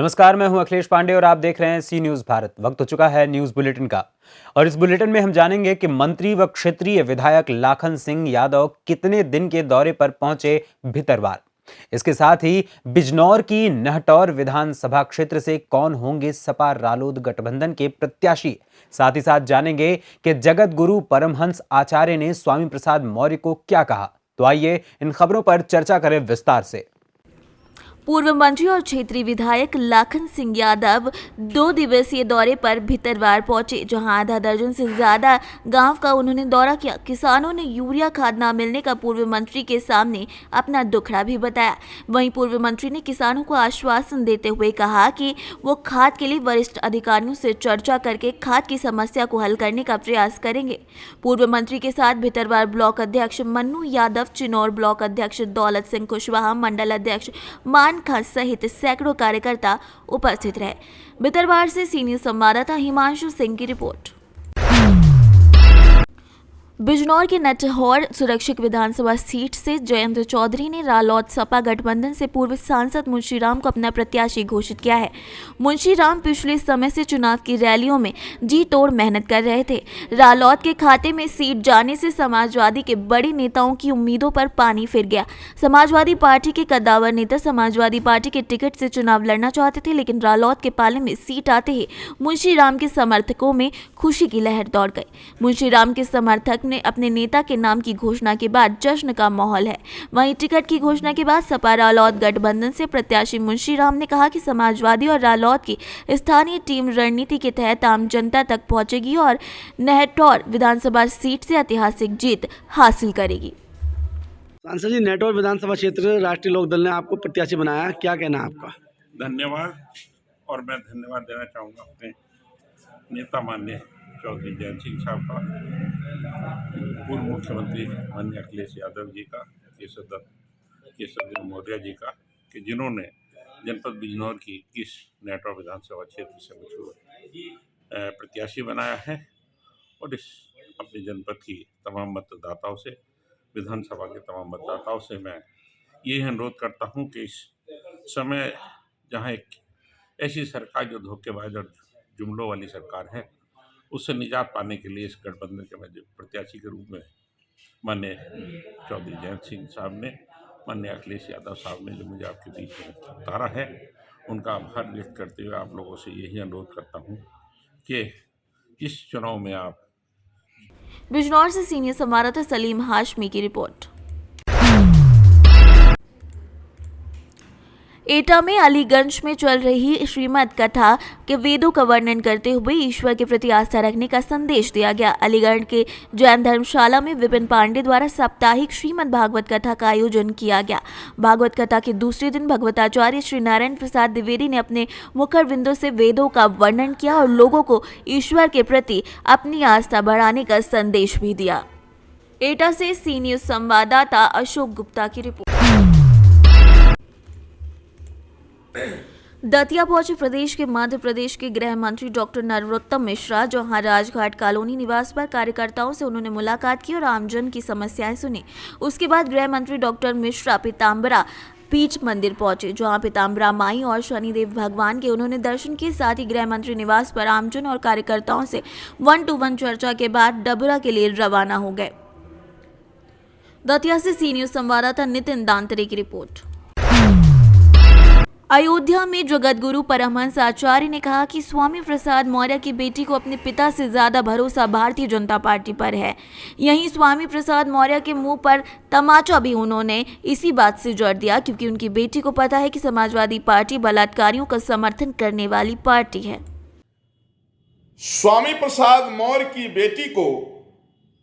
नमस्कार, मैं हूं अखिलेश पांडे और आप देख रहे हैं सी न्यूज भारत। वक्त हो चुका है न्यूज बुलेटिन का और इस बुलेटिन में हम जानेंगे कि मंत्री व क्षेत्रीय विधायक लाखन सिंह यादव कितने दिन के दौरे पर पहुंचे भितरवार। इसके साथ ही बिजनौर की नहटौर विधानसभा क्षेत्र से कौन होंगे सपा रालोद गठबंधन के प्रत्याशी। साथ ही साथ जानेंगे कि जगत गुरु परमहंस आचार्य ने स्वामी प्रसाद मौर्य को क्या कहा। तो आइए इन खबरों पर चर्चा करें विस्तार से। पूर्व मंत्री और क्षेत्रीय विधायक लाखन सिंह यादव 2 दिवसीय दौरे पर भितरवार पहुंचे, जहां आधा दर्जन से ज्यादा गांव का उन्होंने दौरा किया। किसानों ने यूरिया खाद न मिलने का पूर्व मंत्री के सामने अपना दुखड़ा भी बताया। वहीं पूर्व मंत्री ने किसानों को आश्वासन देते हुए कहा कि वो खाद के लिए वरिष्ठ अधिकारियों से चर्चा करके खाद की समस्या को हल करने का प्रयास करेंगे। पूर्व मंत्री के साथ भितरवार ब्लॉक अध्यक्ष मन्नू यादव, चिनौर ब्लॉक अध्यक्ष दौलत सिंह कुशवाहा, मंडल अध्यक्ष मान खान सहित सैकड़ों कार्यकर्ता उपस्थित रहे। भितरवार से सीनियर संवाददाता हिमांशु सिंह की रिपोर्ट। बिजनौर के नटहौर सुरक्षित विधानसभा सीट से जयंत चौधरी ने रालोद सपा गठबंधन से पूर्व सांसद मुंशीराम को अपना प्रत्याशी घोषित किया है। मुंशीराम पिछले समय से चुनाव की रैलियों में जी तोड़ मेहनत कर रहे थे। रालोद के खाते में सीट जाने से समाजवादी के बड़े नेताओं की उम्मीदों पर पानी फिर गया। समाजवादी पार्टी के कद्दावर नेता समाजवादी पार्टी के टिकट से चुनाव लड़ना चाहते थे, लेकिन रालोद के पाले में सीट आते ही मुंशीराम के समर्थकों में खुशी की लहर दौड़ गई। मुंशीराम के समर्थक ने अपने नेता के नाम की घोषणा के बाद जश्न का माहौल है। वहीं टिकट की घोषणा के बाद सपा रालोद गठबंधन से प्रत्याशी मुंशीराम ने कहा कि समाजवादी और रालोद की स्थानीय टीम रणनीति के तहत आम जनता तक पहुंचेगी और नहटौर विधानसभा सीट से ऐतिहासिक जीत हासिल करेगी। सांसद जी, नहटौर विधानसभा क्षेत्र राष्ट्रीय लोकदल ने आपको प्रत्याशी बनाया, क्या कहना है आपका? धन्यवाद। और मैं धन्यवाद देना चाहूँगा अपने नेता माननीय चौधरी जयंत सिंह साहब का, पूर्व मुख्यमंत्री माननीय अखिलेश यादव जी का, केशव मौर्य जी का, कि जिन्होंने जनपद बिजनौर की इस नहटौर विधानसभा क्षेत्र से मुझे प्रत्याशी बनाया है। और इस अपने जनपद की तमाम मतदाताओं से, विधानसभा के तमाम मतदाताओं से मैं यही अनुरोध करता हूं कि इस समय जहां एक ऐसी सरकार जो धोखेबाज और जुमलों वाली सरकार है, उससे निजात पाने के लिए इस गठबंधन के मैं प्रत्याशी के रूप में माननीय चौधरी जयंत सिंह साहब ने, माननीय अखिलेश यादव साहब ने जो मुझे आपके बीच में उतारा है, उनका आभार व्यक्त करते हुए आप लोगों से यही अनुरोध करता हूं कि इस चुनाव में आप। बिजनौर से सीनियर संवाददाता सलीम हाशमी की रिपोर्ट। एटा में अलीगंज में चल रही श्रीमद् कथा के वेदों का वर्णन करते हुए ईश्वर के प्रति आस्था रखने का संदेश दिया गया। अलीगढ़ के जैन धर्मशाला में विपिन पांडे द्वारा साप्ताहिक श्रीमद् भागवत कथा का आयोजन किया गया। भागवत कथा के दूसरे दिन भगवताचार्य श्री नारायण प्रसाद द्विवेदी ने अपने मुखर बिंदु से वेदों का वर्णन किया और लोगों को ईश्वर के प्रति अपनी आस्था बढ़ाने का संदेश भी दिया। एटा से सीनियर संवाददाता अशोक गुप्ता की रिपोर्ट। दतिया पहुंचे प्रदेश के मध्य प्रदेश के गृह मंत्री डॉक्टर नरोत्तम मिश्रा, जहां राजघाट कॉलोनी निवास पर कार्यकर्ताओं से उन्होंने मुलाकात की और आमजन की समस्याएं सुनी। उसके बाद गृह मंत्री डॉक्टर मिश्रा पीताम्बरा पीठ मंदिर पहुंचे, जहां पीताम्बरा माई और शनिदेव भगवान के उन्होंने दर्शन किए। साथ ही गृह मंत्री निवास पर आमजन और कार्यकर्ताओं से 1-to-1 चर्चा के बाद डबरा के लिए रवाना हो गए। दतिया से सीनियर संवाददाता नितिन दांतरे की रिपोर्ट। अयोध्या में जगत गुरु परमहंस आचार्य ने कहा कि स्वामी प्रसाद मौर्य की बेटी को अपने पिता से ज्यादा भरोसा भारतीय जनता पार्टी पर है। यहीं स्वामी प्रसाद मौर्य के मुंह पर तमाचा भी उन्होंने इसी बात से जोड़ दिया, क्योंकि उनकी बेटी को पता है कि समाजवादी पार्टी बलात्कारियों का समर्थन करने वाली पार्टी है। स्वामी प्रसाद मौर्य की बेटी को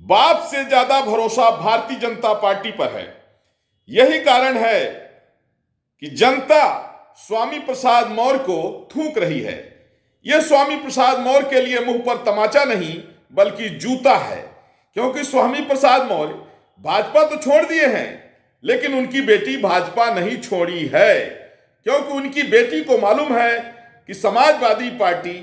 बाप से ज्यादा भरोसा भारतीय जनता पार्टी पर है। यही कारण है कि जनता स्वामी प्रसाद मौर्य को थूक रही है। यह स्वामी प्रसाद मौर्य के लिए मुंह पर तमाचा नहीं बल्कि जूता है, क्योंकि स्वामी प्रसाद मौर्य भाजपा तो छोड़ दिए हैं, लेकिन उनकी बेटी भाजपा नहीं छोड़ी है, क्योंकि उनकी बेटी को मालूम है कि समाजवादी पार्टी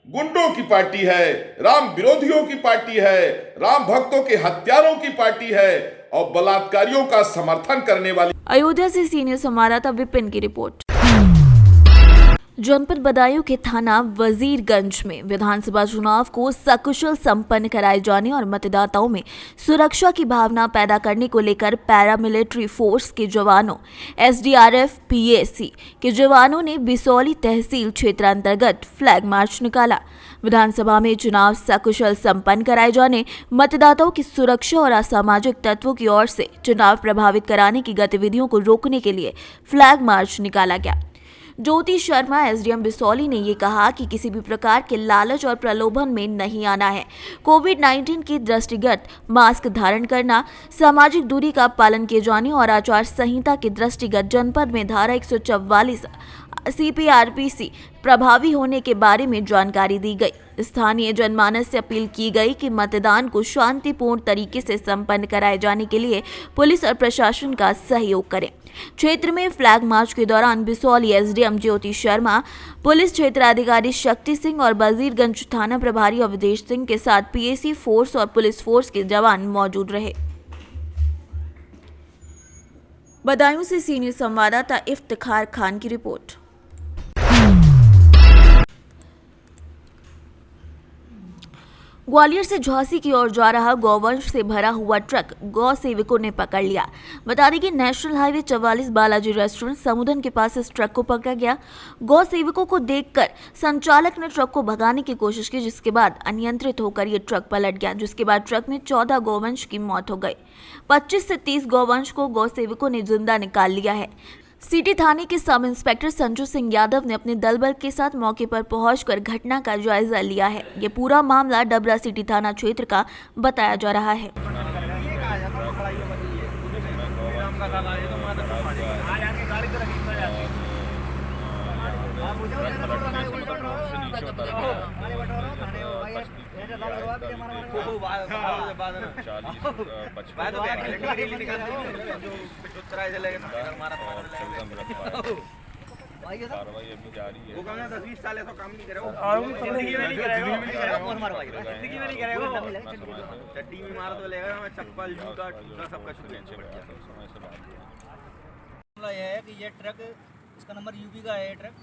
गुंडों की पार्टी है, राम विरोधियों की पार्टी है, राम भक्तों के हत्यारों की पार्टी है और बलात्कारियों का समर्थन करने वाली। अयोध्या से सीनियर संवाददाता विपिन की रिपोर्ट। जनपद बदायूं के थाना वजीरगंज में विधानसभा चुनाव को सकुशल संपन्न कराए जाने और मतदाताओं में सुरक्षा की भावना पैदा करने को लेकर पैरामिलिट्री फोर्स के जवानों, एसडीआरएफ, पीएसी के जवानों ने बिसौली तहसील क्षेत्र अंतर्गत फ्लैग मार्च निकाला। विधानसभा में चुनाव सकुशल संपन्न कराए जाने, मतदाताओं की सुरक्षा और असामाजिक तत्वों की ओर से चुनाव प्रभावित कराने की गतिविधियों को रोकने के लिए फ्लैग मार्च निकाला गया। ज्योति शर्मा एसडीएम बिसौली ने ये कहा कि किसी भी प्रकार के लालच और प्रलोभन में नहीं आना है। कोविड-19 के दृष्टिगत मास्क धारण करना, सामाजिक दूरी का पालन किए जाने और आचार संहिता के दृष्टिगत जनपद में धारा 144 सीपीआरपीसी प्रभावी होने के बारे में जानकारी दी गई। स्थानीय जनमानस से अपील की गई कि मतदान को शांतिपूर्ण तरीके से संपन्न कराए जाने के लिए पुलिस और प्रशासन का सहयोग करें। क्षेत्र में फ्लैग मार्च के दौरान बिसौली एसडीएम ज्योति शर्मा, पुलिस क्षेत्राधिकारी शक्ति सिंह और वजीरगंज थाना प्रभारी अवधेश सिंह के साथ पीएसी फोर्स और पुलिस फोर्स के जवान मौजूद रहे। बदायूं से सीनियर संवाददाता इफ्तिखार खान की रिपोर्ट। ग्वालियर से झांसी की ओर जा रहा गौवंश से भरा हुआ ट्रक गौ सेवकों ने पकड़ लिया। बता दें कि national highway 44 Balaji restaurant Samudan के पास इस ट्रक को पकड़ा गया। गौ सेवकों को देखकर संचालक ने ट्रक को भगाने की कोशिश की, जिसके बाद अनियंत्रित होकर ये ट्रक पलट गया, जिसके बाद ट्रक में 14 गौवंश की मौत हो गई। 25 से 30 गौवंश को गौ सेवकों ने जिंदा निकाल लिया है। सिटी थाने के सब इंस्पेक्टर संजू सिंह यादव ने अपने दल बल के साथ मौके पर पहुंचकर घटना का जायजा लिया है। ये पूरा मामला डबरा सिटी थाना क्षेत्र का बताया जा रहा है। कार्रवाई अभी जारी है। वो कहना 10-20 साल है तो काम नहीं करेगा। जिंदगी में नहीं करेगा। जिंदगी में नहीं करेगा। चट्टी में मार तो लेगा, मैं चप्पल जूता सब कुछ समय से बात मामला यह है कि ये ट्रक, इसका नंबर यूपी का है ये ट्रक,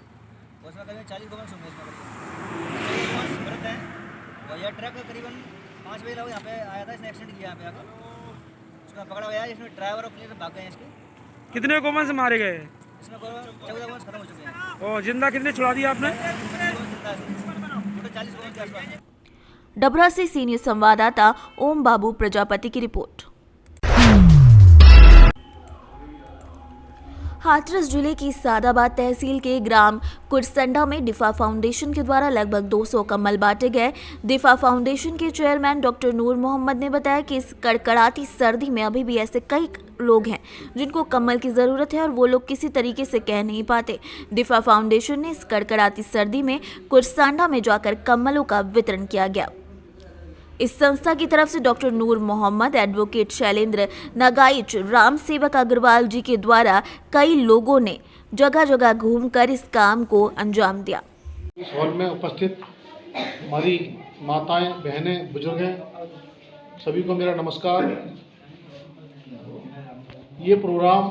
उसमें करीबन 40 गवर्नमेंट सुनने इसमें मृत है। और यह ट्रक करीबन 5 बजे यहाँ पे आया था, इसने एक्सीडेंट किया यहाँ पे आकर, उसका पकड़ा गया। इसमें ड्राइवर और क्लीनर भाग गए हैं इसके। कितने गौवंश मारे गए? इसमें 14 गवर्नमेंट खत्म हो चुके हैं। और जिंदा कितने छुड़ा दिया आपने? टोटल 40 गवर्नमेंट के आसपास। डबरा से सीनियर संवाददाता ओम बाबू प्रजापति की रिपोर्ट। हाथरस जिले की सादाबाद तहसील के ग्राम कुरसंडा में डिफा फाउंडेशन के द्वारा लगभग 200 कम्बल बांटे गए। डिफा फाउंडेशन के चेयरमैन डॉक्टर नूर मोहम्मद ने बताया कि इस कड़कड़ाती सर्दी में अभी भी ऐसे कई लोग हैं जिनको कम्बल की ज़रूरत है और वो लोग किसी तरीके से कह नहीं पाते। डिफा फाउंडेशन ने इस कड़कड़ाती सर्दी में कुरसंडा में जाकर कम्बलों का वितरण किया गया। इस संस्था की तरफ से डॉक्टर नूर मोहम्मद, एडवोकेट शैलेंद्र नगाइच, राम सेवक अग्रवाल जी के द्वारा कई लोगों ने जगह जगह घूमकर इस काम को अंजाम दिया। इस हॉल में उपस्थित हमारी माताएं, बहनें, बुजुर्ग हैं, सभी को मेरा नमस्कार। ये प्रोग्राम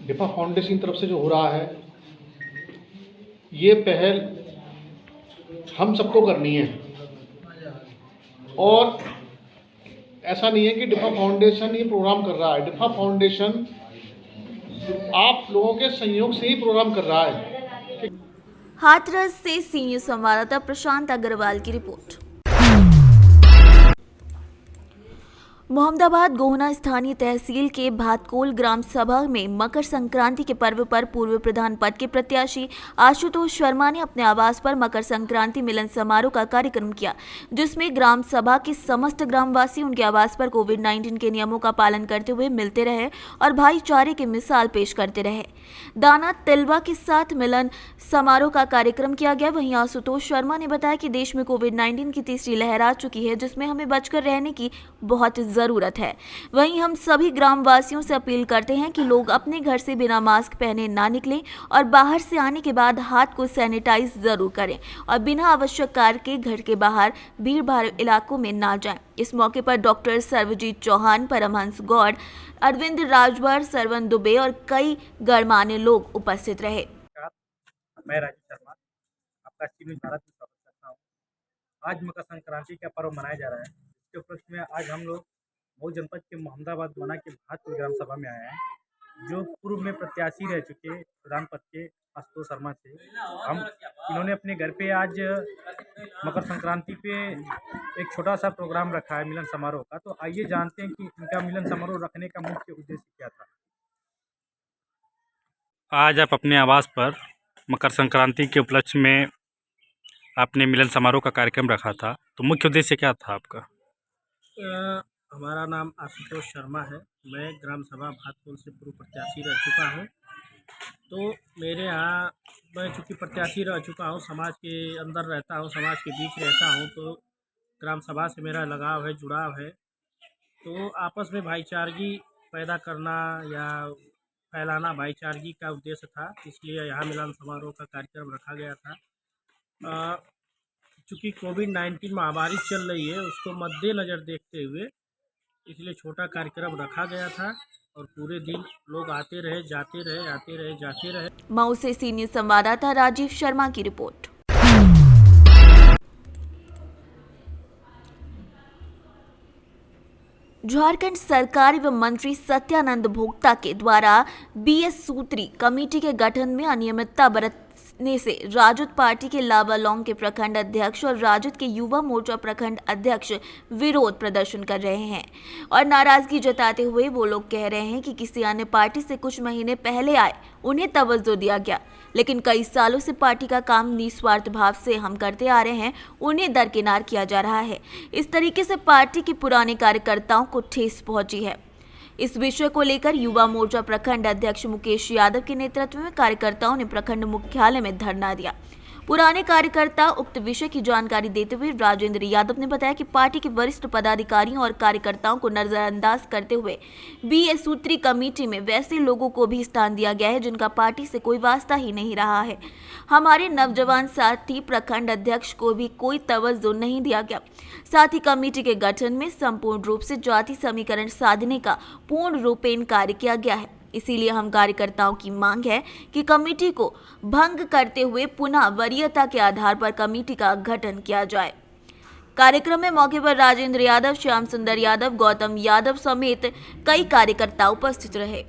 डिफा फाउंडेशन की तरफ से जो हो रहा है, ये पहल हम सबको करनी है। और ऐसा नहीं है कि डिफा फाउंडेशन ये प्रोग्राम कर रहा है। डिफा फाउंडेशन आप लोगों के सहयोग से ही प्रोग्राम कर रहा है। हाथरस से सीनियर संवाददाता प्रशांत अग्रवाल की रिपोर्ट। मोहम्मदाबाद गोहना स्थानीय तहसील के भातकोल ग्राम सभा में मकर संक्रांति के पर्व पर पूर्व प्रधान पद के प्रत्याशी आशुतोष शर्मा ने अपने आवास पर मकर संक्रांति मिलन समारोह का कार्यक्रम किया, जिसमें ग्राम सभा के समस्त ग्रामवासी उनके आवास पर कोविड-19 के नियमों का पालन करते हुए मिलते रहे और भाईचारे की मिसाल पेश करते रहे। दाना तिलवा के साथ मिलन समारोह का कार्यक्रम किया गया। वहीं आशुतोष शर्मा ने बताया कि देश में कोविड-19 की तीसरी लहर आ चुकी है, जिसमें हमें बचकर रहने की बहुत जरूरत है। वहीं हम सभी ग्रामवासियों से अपील करते हैं कि लोग अपने घर से बिना मास्क पहने ना निकलें और बाहर से आने के बाद हाथ को सैनिटाइज जरूर करें और बिना आवश्यक कार्य के घर के बाहर भीड़ भाड़ इलाकों में ना जाएं। इस मौके पर डॉक्टर सर्वजीत चौहान, परमहंस गौड़, अरविंद राजभर, सरवन दुबे और कई गणमान्य लोग उपस्थित रहे। मैं राजीव शर्मा आपका सी न्यूज़ भारत में स्वागत करता हूँ। आज मकर संक्रांति का पर्व मनाया जा रहा है। इसके उपलक्ष्य में आज हम लोग मऊ जनपद के मोहम्मदाबाद दोना के भातपुर ग्राम सभा में आए हैं, जो पूर्व में प्रत्याशी रह चुके प्रधान पद के आशुतोष शर्मा थे। इन्होंने अपने घर पे आज मकर संक्रांति पे एक छोटा सा प्रोग्राम रखा है मिलन समारोह का। तो आइए जानते हैं कि इनका मिलन समारोह रखने का मुख्य उद्देश्य क्या था। आज आप अपने आवास पर मकर संक्रांति के उपलक्ष्य में आपने मिलन समारोह का कार्यक्रम रखा था, तो मुख्य उद्देश्य क्या था आपका? हमारा नाम आशुतोष शर्मा है। मैं ग्राम सभा भातपुर से पूर्व प्रत्याशी रह चुका हूँ। तो मेरे यहाँ मैं चूँकि प्रत्याशी रह चुका हूँ, समाज के अंदर रहता हूँ, समाज के बीच रहता हूँ, तो ग्राम सभा से मेरा लगाव है, जुड़ाव है। तो आपस में भाईचारगी पैदा करना या फैलाना भाईचारगी का उद्देश्य था, इसलिए यहाँ मिलन समारोह का कार्यक्रम रखा गया था। चूँकि कोविड-19 महामारी चल रही है, उसको मद्देनज़र देखते हुए इसलिए छोटा कार्यक्रम रखा गया था और पूरे दिन लोग आते रहे, जाते रहे, आते रहे, जाते रहे। मऊ से सी न्यूज़ संवाददाता राजीव शर्मा की रिपोर्ट। झारखंड सरकार एवं मंत्री सत्यानंद भोक्ता के द्वारा बीएस सूत्री कमेटी के गठन में अनियमितता बरतने से राजद पार्टी के लावालौंग के प्रखंड अध्यक्ष और राजद के युवा मोर्चा प्रखंड अध्यक्ष विरोध प्रदर्शन कर रहे हैं और नाराजगी जताते हुए वो लोग कह रहे हैं कि किसी अन्य पार्टी से कुछ महीने पहले आए उन्हें तवज्जो दिया गया, लेकिन कई सालों से पार्टी का काम निस्वार्थ भाव से हम करते आ रहे हैं, उन्हें दरकिनार किया जा रहा है। इस तरीके से पार्टी के पुराने कार्यकर्ताओं को ठेस पहुंची है। इस विषय को लेकर युवा मोर्चा प्रखंड अध्यक्ष मुकेश यादव के नेतृत्व में कार्यकर्ताओं ने प्रखंड मुख्यालय में धरना दिया। पुराने कार्यकर्ता उक्त विषय की जानकारी देते हुए राजेंद्र यादव ने बताया कि पार्टी के वरिष्ठ पदाधिकारियों और कार्यकर्ताओं को नजरअंदाज करते हुए बीएस सूत्री कमेटी में वैसे लोगों को भी स्थान दिया गया है जिनका पार्टी से कोई वास्ता ही नहीं रहा है। हमारे नवजवान साथी प्रखंड अध्यक्ष को भी कोई तवज्जो नहीं दिया गया। साथ ही कमेटी के गठन में संपूर्ण रूप से जाति समीकरण साधने का पूर्ण रूपेण कार्य किया गया है। इसीलिए हम कार्यकर्ताओं की मांग है कि कमेटी को भंग करते हुए पुनः वरीयता के आधार पर कमेटी का गठन किया जाए। कार्यक्रम में मौके पर राजेंद्र यादव, श्याम सुंदर यादव, गौतम यादव समेत कई कार्यकर्ता उपस्थित रहे।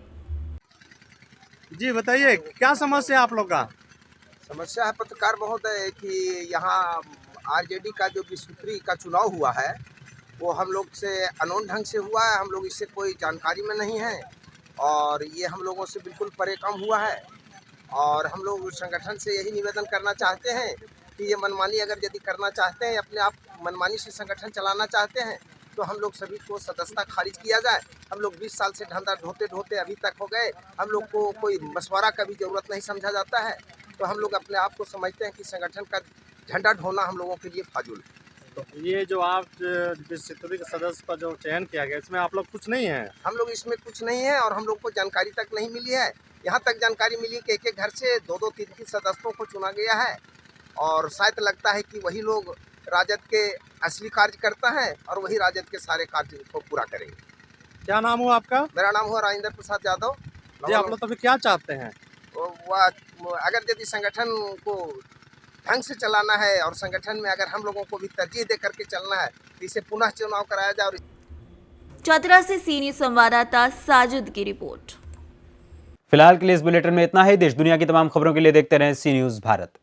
जी बताइए, क्या समस्या है आप लोग का? समस्या है पत्रकार महोदय कि यहाँ आरजेडी का जो विसूत्री का चुनाव हुआ है वो हम लोग से अनोन ढंग से हुआ है। हम लोग इससे कोई जानकारी में नहीं है और ये हम लोगों से बिल्कुल परे कम हुआ है। और हम लोग संगठन से यही निवेदन करना चाहते हैं कि ये मनमानी अगर यदि करना चाहते हैं, अपने आप मनमानी से संगठन चलाना चाहते हैं, तो हम लोग सभी को सदस्यता खारिज किया जाए। हम लोग 20 साल से धंधा ढोते ढोते अभी तक हो गए, हम लोग को कोई मशवरा का भी ज़रूरत नहीं समझा जाता है। तो हम लोग अपने आप को समझते हैं कि संगठन का झंडा ढोना हम लोगों के लिए फाजुल है। तो ये जो आप विसूत्री के सदस्य का जो चयन किया गया, इसमें आप लोग कुछ नहीं है? हम लोग इसमें कुछ नहीं है और हम लोग को जानकारी तक नहीं मिली है। यहाँ तक जानकारी मिली कि एक घर से 2-2, 3-3 सदस्यों को चुना गया है और शायद लगता है कि वही लोग राजद के असली कार्यकर्ता हैं और वही राजद के सारे कार्य को पूरा करेंगे। क्या नाम हुआ आपका? मेरा नाम हुआ राजेंद्र प्रसाद यादव। जी, आप लोग तो क्या चाहते हैं? अगर यदि संगठन को ढंग से चलाना है और संगठन में अगर हम लोगों को भी तरजीह दे करके चलना है तो इसे पुनः चुनाव कराया जाए। और चतरा से सी न्यूज़ संवाददाता साजिद की रिपोर्ट। फिलहाल के लिए इस बुलेटिन में इतना ही। देश दुनिया की तमाम खबरों के लिए देखते रहें सी न्यूज़ भारत।